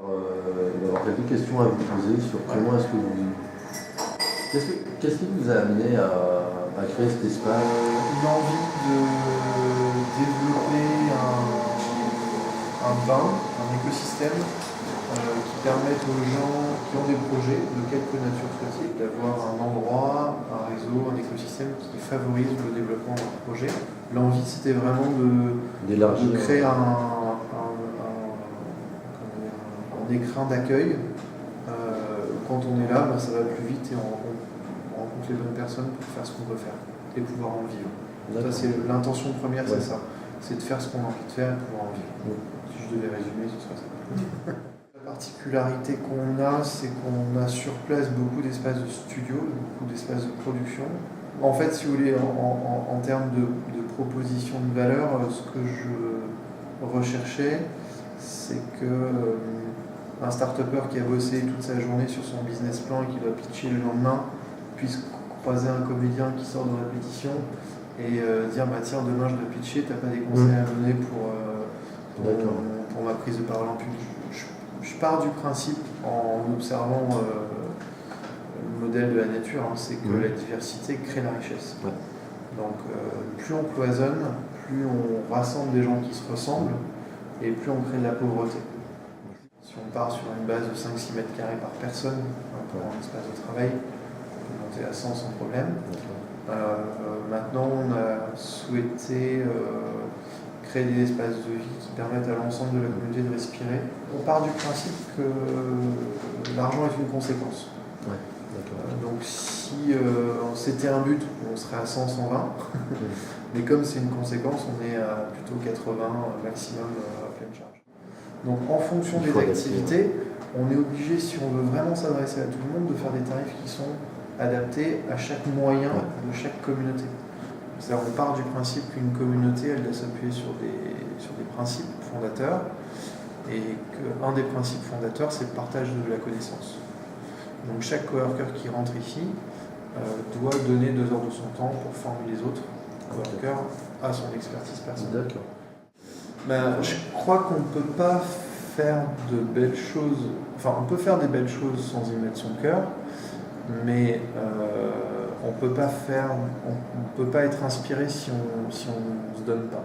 Il va y avoir quelques questions à vous poser sur comment est-ce que vous... Qu'est-ce qui vous a amené à créer cet espace? Une envie de développer un bain, un écosystème qui permette aux gens qui ont des projets, de quelque nature soit-il, d'avoir un endroit, un réseau, un écosystème qui favorise le développement de leur projet. L'envie, c'était vraiment de créer un écrin d'accueil. Quand on est là, ça va plus vite et on rencontre les bonnes personnes pour faire ce qu'on veut faire et pouvoir en vivre. Ça, c'est l'intention première, c'est ça. C'est de faire ce qu'on a envie de faire et pouvoir en vivre. Si je devais résumer, ce serait ça. La particularité qu'on a, c'est qu'on a sur place beaucoup d'espaces de studio, beaucoup d'espaces de production. En fait, si vous voulez, en termes de proposition de valeur, ce que je recherchais, c'est que un start-upper qui a bossé toute sa journée sur son business plan et qui doit pitcher le lendemain puisse croiser un comédien qui sort de répétition et dire bah tiens, demain je dois pitcher, t'as pas des conseils à donner pour ma prise de parole en public. Je pars du principe, en observant le modèle de la nature, c'est que la diversité crée la richesse. Donc plus on cloisonne, plus on rassemble des gens qui se ressemblent et plus on crée de la pauvreté. Si on part sur une base de 5-6 mètres carrés par personne pour un espace de travail, on peut monter à 100 sans problème. Maintenant, on a souhaité créer des espaces de vie qui permettent à l'ensemble de la communauté de respirer. On part du principe que l'argent est une conséquence. Donc si c'était un but, on serait à 100, 120. Mais comme c'est une conséquence, on est à plutôt 80 maximum à pleine charge. Donc en fonction des activités, on est obligé, si on veut vraiment s'adresser à tout le monde, de faire des tarifs qui sont adaptés à chaque moyen de chaque communauté. C'est-à-dire on part du principe qu'une communauté, elle doit s'appuyer sur des principes fondateurs, et qu'un des principes fondateurs, c'est le partage de la connaissance. Donc chaque coworker qui rentre ici doit donner 2 heures de son temps pour former les autres coworkers à son expertise personnelle. Je crois qu'on ne peut pas faire de belles choses, enfin on peut faire des belles choses sans y mettre son cœur, mais on peut pas être inspiré si on se donne pas.